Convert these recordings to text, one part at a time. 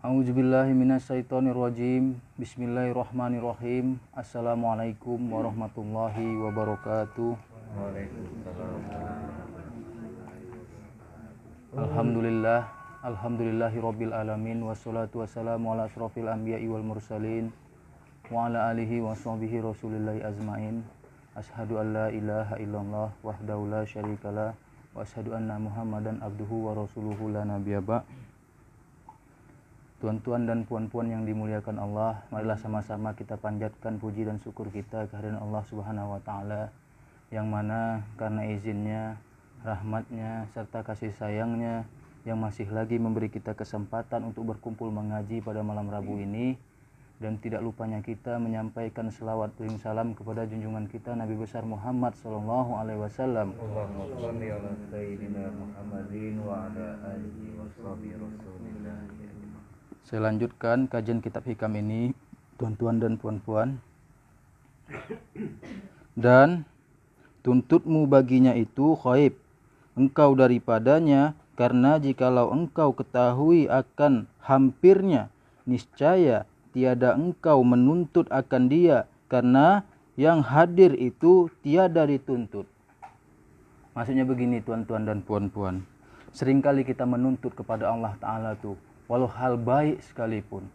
A'udzubillahi minasyaitonirrajim. Bismillahirrahmanirrahim. Assalamualaikum warahmatullahi wabarakatuh. Alhamdulillah, alhamdulillahirabbil alamin wassalatu wassalamu ala asrofil anbiya'i wal mursalin wa ala alihi wa sahbihi rasulillahi azmain. Asyhadu an la ilaha illallah wahdahu la syarikalah wa asyhadu anna Muhammadan abduhu wa rasuluhu la nabiyya ba'. Tuan-tuan dan puan-puan yang dimuliakan Allah, marilah sama-sama kita panjatkan puji dan syukur kita kehadiran Allah Subhanahu wa taala yang mana karena izinnya, rahmatnya serta kasih sayangnya yang masih lagi memberi kita kesempatan untuk berkumpul mengaji pada malam Rabu ini, dan tidak lupanya kita menyampaikan selawat dan salam kepada junjungan kita Nabi besar Muhammad sallallahu alaihi wasallam. Allahumma shalli ala sayyidina Muhammadin wa ala alihi washabihi rasulillah. Saya lanjutkan kajian kitab hikam ini, tuan-tuan dan puan-puan. Dan tuntutmu baginya itu khaib, engkau daripadanya, karena jikalau engkau ketahui akan hampirnya, niscaya tiada engkau menuntut akan dia, karena yang hadir itu tiada dituntut. Maksudnya begini tuan-tuan dan puan-puan, seringkali kita menuntut kepada Allah Ta'ala tuh walau hal baik sekalipun.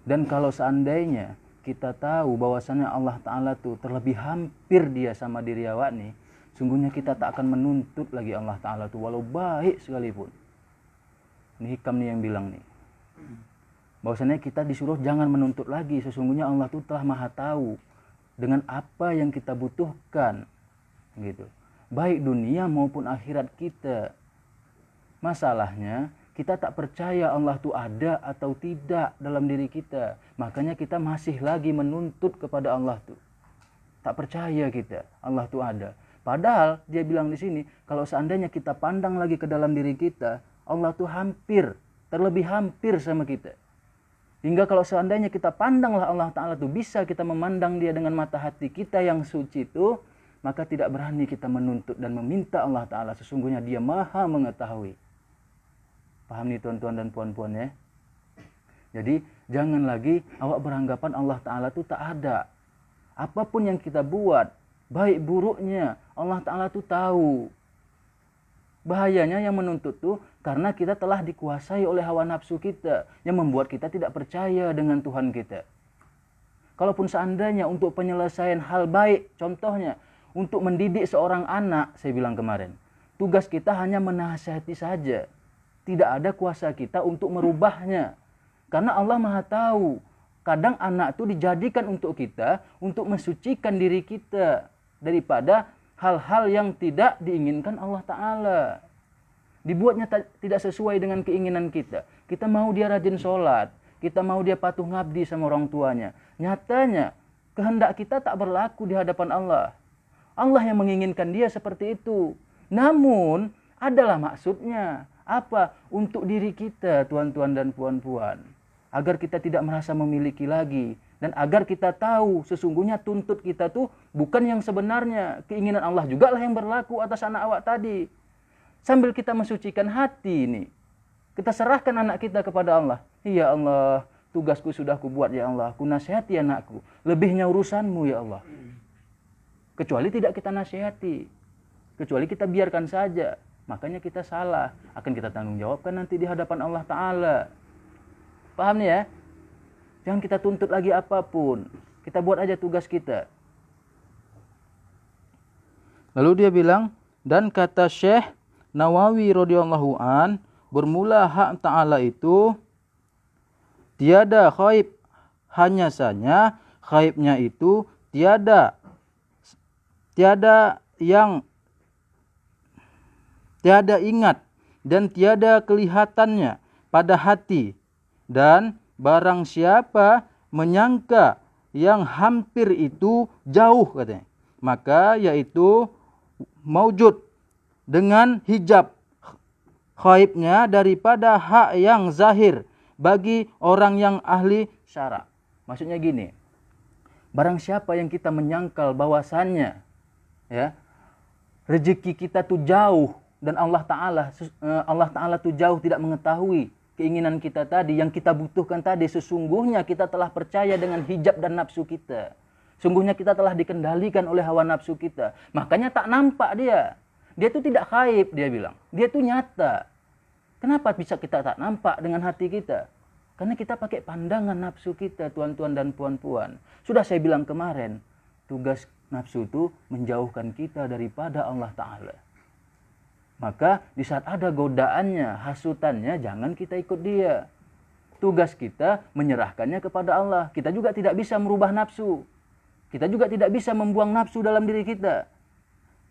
Dan kalau seandainya kita tahu bahwasannya Allah Ta'ala tuh terlebih hampir dia sama diri awak nih, sungguhnya kita tak akan menuntut lagi Allah Ta'ala tuh walau baik sekalipun. Ini hikam nih yang bilang nih, bahwasannya kita disuruh jangan menuntut lagi, sesungguhnya Allah tuh telah maha tahu dengan apa yang kita butuhkan gitu, baik dunia maupun akhirat kita. Masalahnya kita tak percaya Allah itu ada atau tidak dalam diri kita. Makanya kita masih lagi menuntut kepada Allah tuh. Tak percaya kita Allah itu ada. Padahal dia bilang di sini, kalau seandainya kita pandang lagi ke dalam diri kita, Allah tuh hampir, terlebih hampir sama kita. Hingga kalau seandainya kita pandanglah Allah Ta'ala tuh, bisa kita memandang dia dengan mata hati kita yang suci itu, maka tidak berani kita menuntut dan meminta Allah Ta'ala. Sesungguhnya dia maha mengetahui. Paham nih tuan-tuan dan puan-puan ya. Jadi jangan lagi awak beranggapan Allah Ta'ala itu tak ada. Apapun yang kita buat, baik buruknya, Allah Ta'ala itu tahu. Bahayanya yang menuntut tuh karena kita telah dikuasai oleh hawa nafsu kita, yang membuat kita tidak percaya dengan Tuhan kita. Kalaupun seandainya untuk penyelesaian hal baik, contohnya untuk mendidik seorang anak, saya bilang kemarin, tugas kita hanya menasihati saja. Tidak ada kuasa kita untuk merubahnya. Karena Allah maha tahu. Kadang anak itu dijadikan untuk kita, untuk mensucikan diri kita daripada hal-hal yang tidak diinginkan Allah Ta'ala. Dibuatnya tidak sesuai dengan keinginan kita. Kita mau dia rajin sholat. Kita mau dia patuh ngabdi sama orang tuanya. Nyatanya, kehendak kita tak berlaku di hadapan Allah. Allah yang menginginkan dia seperti itu. Namun, adalah maksudnya. Apa? Untuk diri kita, tuan-tuan dan puan-puan. Agar kita tidak merasa memiliki lagi. Dan agar kita tahu sesungguhnya tuntut kita tuh bukan yang sebenarnya. Keinginan Allah juga lah yang berlaku atas anak awak tadi. Sambil kita mensucikan hati ini, kita serahkan anak kita kepada Allah. Ya Allah, tugasku sudah kubuat ya Allah. Ku nasihati anakku. Lebihnya urusanmu ya Allah. Kecuali tidak kita nasihati. Kecuali kita biarkan saja. Makanya kita salah, akan kita tanggung jawabkan nanti di hadapan Allah Ta'ala. Paham nih ya? Jangan kita tuntut lagi apapun. Kita buat aja tugas kita. Lalu dia bilang, dan kata Syekh Nawawi radhiyallahu an, bermula hak Ta'ala itu tiada khaib, hanya saja khaibnya itu tiada ingat dan tiada kelihatannya pada hati. Dan barang siapa menyangka yang hampir itu jauh katanya, maka yaitu maujud dengan hijab khaibnya daripada hak yang zahir bagi orang yang ahli syara. Maksudnya gini, barang siapa yang kita menyangkal bahwasannya ya rezeki kita tuh jauh dan Allah Ta'ala tuh jauh tidak mengetahui keinginan kita tadi, yang kita butuhkan tadi, sesungguhnya kita telah percaya dengan hijab dan nafsu kita. Sungguhnya kita telah dikendalikan oleh hawa nafsu kita. Makanya tak nampak dia. Dia itu tidak gaib, dia bilang. Dia itu nyata. Kenapa bisa kita tak nampak dengan hati kita? Karena kita pakai pandangan nafsu kita, tuan-tuan dan puan-puan. Sudah saya bilang kemarin, tugas nafsu itu menjauhkan kita daripada Allah Ta'ala. Maka di saat ada godaannya, hasutannya, jangan kita ikut dia. Tugas kita menyerahkannya kepada Allah. Kita juga tidak bisa merubah nafsu. Kita juga tidak bisa membuang nafsu dalam diri kita.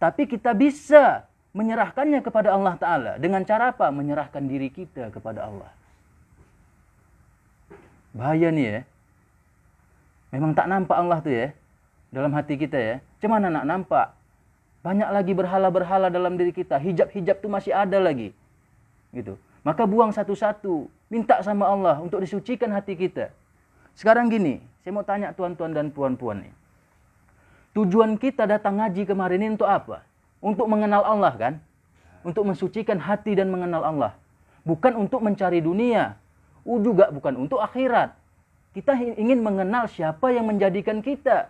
Tapi kita bisa menyerahkannya kepada Allah Ta'ala. Dengan cara apa? Menyerahkan diri kita kepada Allah. Bahaya nih ya. Memang tak nampak Allah tuh ya. Dalam hati kita ya. Cuman nak nampak. Banyak lagi berhala-berhala dalam diri kita. Hijab-hijab tuh masih ada lagi. Gitu. Maka buang satu-satu. Minta sama Allah untuk disucikan hati kita. Sekarang gini. Saya mau tanya tuan-tuan dan puan-puan nih. Tujuan kita datang ngaji kemarin ini untuk apa? Untuk mengenal Allah kan? Untuk mensucikan hati dan mengenal Allah. Bukan untuk mencari dunia. Juga bukan untuk akhirat. Kita ingin mengenal siapa yang menjadikan kita.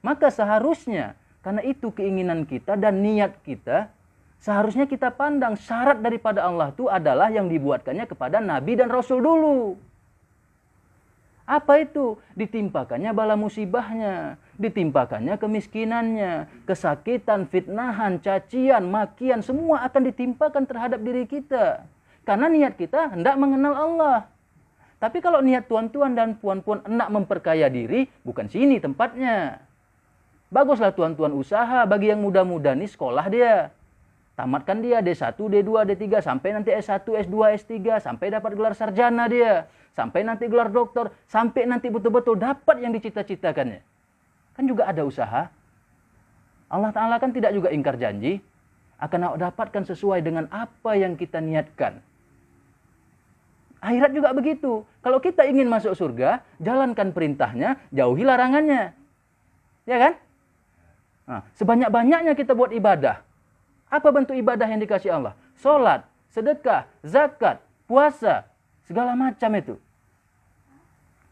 Maka seharusnya, karena itu keinginan kita dan niat kita, seharusnya kita pandang syarat daripada Allah itu adalah yang dibuatkannya kepada Nabi dan Rasul dulu. Apa itu? Ditimpakannya bala musibahnya, ditimpakannya kemiskinannya, kesakitan, fitnahan, cacian, makian, semua akan ditimpakan terhadap diri kita. Karena niat kita hendak mengenal Allah. Tapi kalau niat tuan-tuan dan puan-puan hendak memperkaya diri, bukan sini tempatnya. Baguslah tuan-tuan usaha bagi yang muda-muda nih sekolah dia. Tamatkan dia D1, D2, D3, sampai nanti S1, S2, S3, sampai dapat gelar sarjana dia. Sampai nanti gelar doktor, sampai nanti betul-betul dapat yang dicita-citakannya. Kan juga ada usaha. Allah Ta'ala kan tidak juga ingkar janji. Akan dapatkan sesuai dengan apa yang kita niatkan. Akhirat juga begitu. Kalau kita ingin masuk surga, jalankan perintahnya, jauhi larangannya. Ya kan? Nah, sebanyak-banyaknya kita buat ibadah. Apa bentuk ibadah yang dikasih Allah? Salat, sedekah, zakat, puasa, segala macam itu.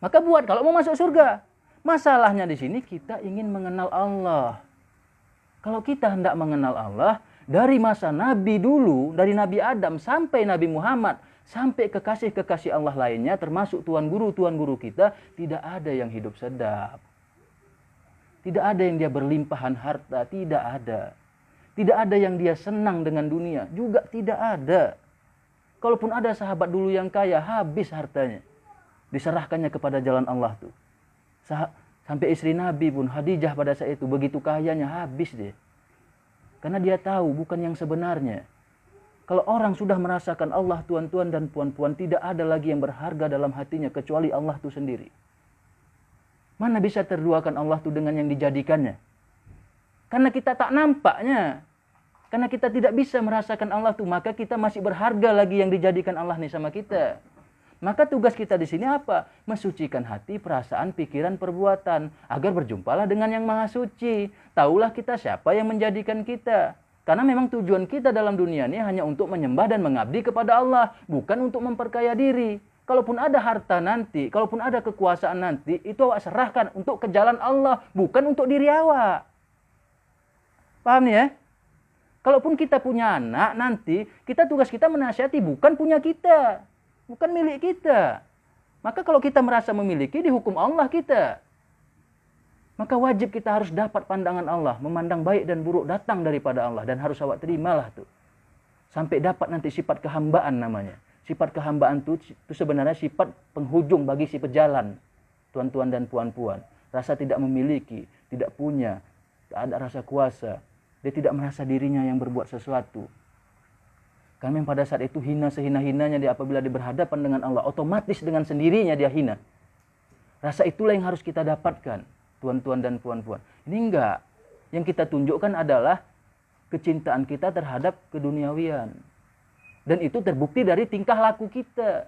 Maka buat kalau mau masuk surga. Masalahnya di sini kita ingin mengenal Allah. Kalau kita hendak mengenal Allah, dari masa Nabi dulu, dari Nabi Adam sampai Nabi Muhammad, sampai kekasih-kekasih Allah lainnya, termasuk tuan guru kita, tidak ada yang hidup sedap. Tidak ada yang dia berlimpahan harta, tidak ada. Tidak ada yang dia senang dengan dunia, juga tidak ada. Kalaupun ada sahabat dulu yang kaya, habis hartanya. Diserahkannya kepada jalan Allah tuh. Sampai istri Nabi pun, Khadijah pada saat itu, begitu kayanya habis dia. Karena dia tahu bukan yang sebenarnya. Kalau orang sudah merasakan Allah, tuan-tuan dan puan-puan, tidak ada lagi yang berharga dalam hatinya kecuali Allah itu sendiri. Mana bisa terduakan Allah itu dengan yang dijadikannya? Karena kita tak nampaknya. Karena kita tidak bisa merasakan Allah itu, maka kita masih berharga lagi yang dijadikan Allah nih sama kita. Maka tugas kita di sini apa? Mensucikan hati, perasaan, pikiran, perbuatan. Agar berjumpalah dengan yang maha suci. Taulah kita siapa yang menjadikan kita. Karena memang tujuan kita dalam dunia ini hanya untuk menyembah dan mengabdi kepada Allah. Bukan untuk memperkaya diri. Kalaupun ada harta nanti, kalaupun ada kekuasaan nanti, itu awak serahkan untuk ke jalan Allah. Bukan untuk diri awak. Paham nih ya? Kalaupun kita punya anak nanti, tugas kita menasihati, bukan punya kita. Bukan milik kita. Maka kalau kita merasa memiliki, dihukum Allah kita. Maka wajib kita harus dapat pandangan Allah. Memandang baik dan buruk datang daripada Allah. Dan harus awak terimalah tuh. Sampai dapat nanti sifat kehambaan namanya. Sifat kehambaan itu sebenarnya sifat penghujung bagi si pejalan. Tuan-tuan dan puan-puan. Rasa tidak memiliki, tidak punya, tak ada rasa kuasa. Dia tidak merasa dirinya yang berbuat sesuatu. Karena pada saat itu hina sehina-hinanya dia apabila dia berhadapan dengan Allah. Otomatis dengan sendirinya dia hina. Rasa itulah yang harus kita dapatkan. Tuan-tuan dan puan-puan. Ini enggak. Yang kita tunjukkan adalah kecintaan kita terhadap keduniawian. Dan itu terbukti dari tingkah laku kita.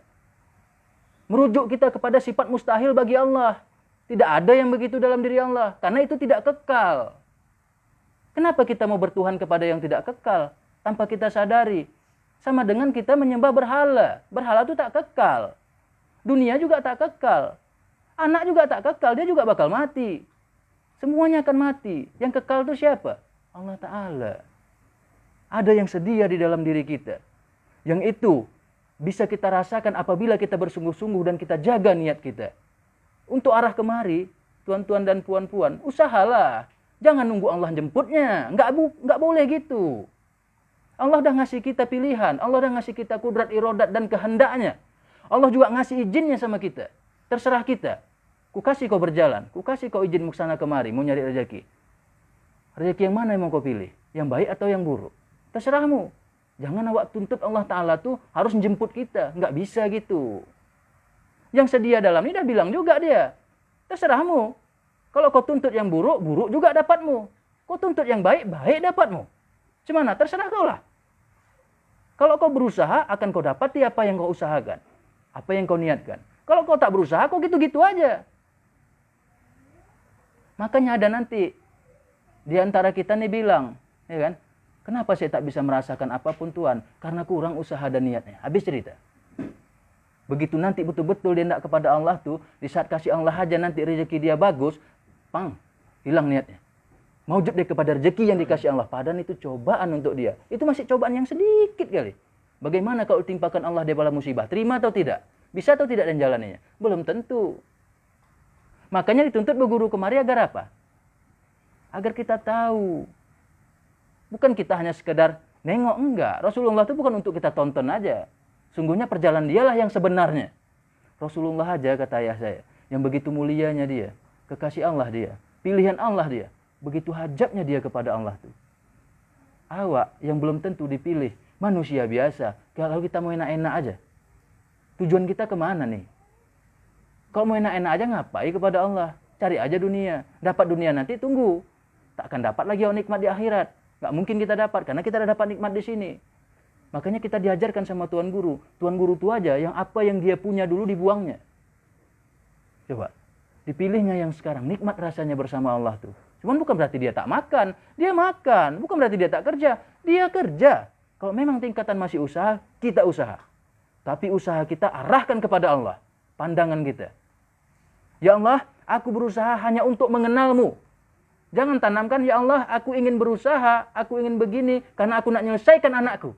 Merujuk kita kepada sifat mustahil bagi Allah. Tidak ada yang begitu dalam diri Allah. Karena itu tidak kekal. Kenapa kita mau bertuhan kepada yang tidak kekal? Tanpa kita sadari. Sama dengan kita menyembah berhala. Berhala itu tak kekal. Dunia juga tak kekal. Anak juga tak kekal, dia juga bakal mati. Semuanya akan mati. Yang kekal itu siapa? Allah Ta'ala. Ada yang sedia di dalam diri kita. Yang itu bisa kita rasakan apabila kita bersungguh-sungguh dan kita jaga niat kita. Untuk arah kemari, tuan-tuan dan puan-puan, usahalah. Jangan nunggu Allah jemputnya. Nggak boleh gitu. Allah udah ngasih kita pilihan. Allah udah ngasih kita kudrat, irodat, dan kehendaknya. Allah juga ngasih izinnya sama kita. Terserah kita. Ku kasih kau berjalan. Ku kasih kau izin sana kemari. Mau nyari rezeki. Rezeki yang mana yang mau kau pilih? Yang baik atau yang buruk? Terserahmu. Jangan awak tuntut Allah Ta'ala tuh harus menjemput kita. Nggak bisa gitu. Yang sedia dalam ini dah bilang juga dia. Terserahmu. Kalau kau tuntut yang buruk, buruk juga dapatmu. Kau tuntut yang baik, baik dapatmu. Cemana? Terserah kau lah. Kalau kau berusaha, akan kau dapati apa yang kau usahakan. Apa yang kau niatkan. Kalau kau tak berusaha, kau gitu-gitu aja. Makanya ada nanti di antara kita nih bilang, ya kan? Kenapa saya tak bisa merasakan apapun Tuhan? Karena kurang usaha dan niatnya. Habis cerita. Begitu nanti betul-betul dia hendak kepada Allah tuh, di saat kasih Allah aja nanti rezeki dia bagus, pang, hilang niatnya. Maujud dia kepada rezeki yang dikasih Allah. Padahal itu cobaan untuk dia. Itu masih cobaan yang sedikit kali. Bagaimana kalau timpakan Allah dia bala musibah? Terima atau tidak? Bisa atau tidak dan jalannya? Belum tentu. Makanya dituntut berguru kemari agar apa? Agar kita tahu. Bukan kita hanya sekedar nengok, enggak. Rasulullah itu bukan untuk kita tonton aja. Sungguhnya perjalanan dialah yang sebenarnya. Rasulullah aja kata ayah saya. Yang begitu mulianya dia. Kekasih Allah dia. Pilihan Allah dia. Begitu hajatnya dia kepada Allah tuh. Awak yang belum tentu dipilih. Manusia biasa. Kalau kita mau enak-enak aja. Tujuan kita kemana nih? Kalau mau enak-enak aja ngapain kepada Allah? Cari aja dunia. Dapat dunia nanti tunggu. Tak akan dapat lagi nikmat di akhirat. Gak mungkin kita dapat. Karena kita udah dapat nikmat di sini. Makanya kita diajarkan sama Tuan Guru. Tuan Guru itu aja yang apa yang dia punya dulu dibuangnya. Coba. Dipilihnya yang sekarang. Nikmat rasanya bersama Allah tuh. Cuman bukan berarti dia tak makan. Dia makan. Bukan berarti dia tak kerja. Dia kerja. Kalau memang tingkatan masih usaha, kita usaha. Tapi usaha kita arahkan kepada Allah. Pandangan kita. Ya Allah, aku berusaha hanya untuk mengenalmu. Jangan tanamkan, ya Allah, aku ingin berusaha, aku ingin begini, karena aku nak menyelesaikan anakku.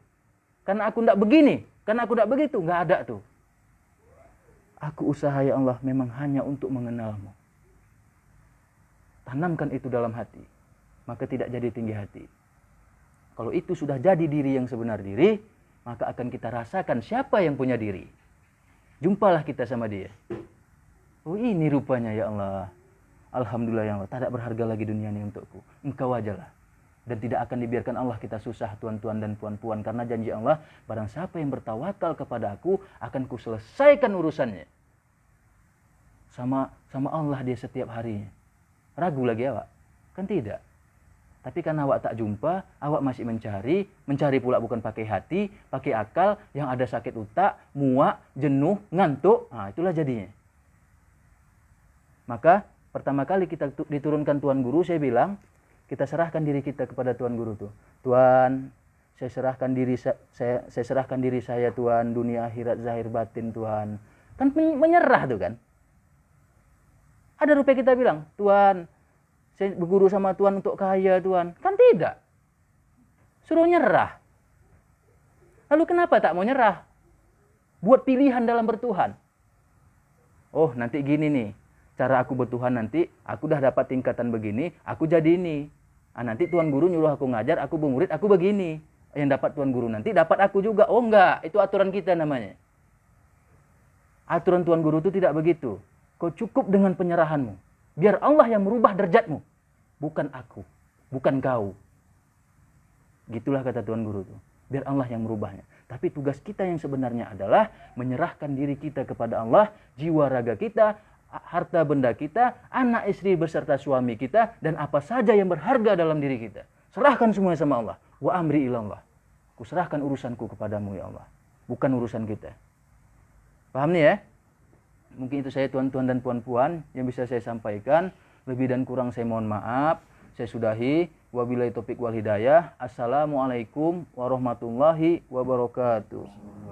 Karena aku tidak begini, karena aku tidak begitu. Nggak ada tuh. Aku usaha, ya Allah, memang hanya untuk mengenalmu. Tanamkan itu dalam hati. Maka tidak jadi tinggi hati. Kalau itu sudah jadi diri yang sebenar diri, maka akan kita rasakan siapa yang punya diri. Jumpalah kita sama dia. Oh ini rupanya ya Allah. Alhamdulillah ya Allah. Tak ada berharga lagi dunia ini untukku. Engkau ajalah. Dan tidak akan dibiarkan Allah kita susah tuan-tuan dan puan-puan. Karena janji Allah, barang siapa yang bertawakal kepada aku, akan ku selesaikan urusannya. Sama Allah dia setiap harinya. Ragu lagi awak? Kan tidak. Tapi karena awak tak jumpa, awak masih mencari pula bukan pakai hati, pakai akal, yang ada sakit otak, muak, jenuh, ngantuk. Nah, itulah jadinya. Maka pertama kali kita diturunkan Tuan Guru, saya bilang, kita serahkan diri kita kepada Tuan Guru tuh. Tuan, saya serahkan diri saya Tuan, dunia akhirat zahir batin Tuan. Kan menyerah tuh kan. Ada rupanya kita bilang, Tuan, saya berguru sama Tuan untuk kaya Tuan. Kan tidak. Suruh nyerah. Lalu kenapa tak mau nyerah? Buat pilihan dalam bertuhan. Oh nanti gini nih. Cara aku bertuhan nanti, aku dah dapat tingkatan begini, aku jadi ini. Nanti Tuan Guru nyuruh aku ngajar, aku bermurid, aku begini. Yang dapat Tuan Guru nanti, dapat aku juga. Oh enggak, itu aturan kita namanya. Aturan Tuan Guru itu tidak begitu. Kau cukup dengan penyerahanmu. Biar Allah yang merubah derajatmu. Bukan aku. Bukan kau. Gitulah kata Tuan Guru itu. Biar Allah yang merubahnya. Tapi tugas kita yang sebenarnya adalah menyerahkan diri kita kepada Allah. Jiwa raga kita, harta benda kita, anak istri beserta suami kita. Dan apa saja yang berharga dalam diri kita. Serahkan semuanya sama Allah. Wa amri ilallah. Aku serahkan urusanku kepadamu ya Allah. Bukan urusan kita. Paham nih ya? Mungkin itu saya tuan-tuan dan puan-puan yang bisa saya sampaikan. Lebih dan kurang saya mohon maaf. saya sudahi. Wabillahi taufik wal hidayah. Assalamualaikum warahmatullahi wabarakatuh.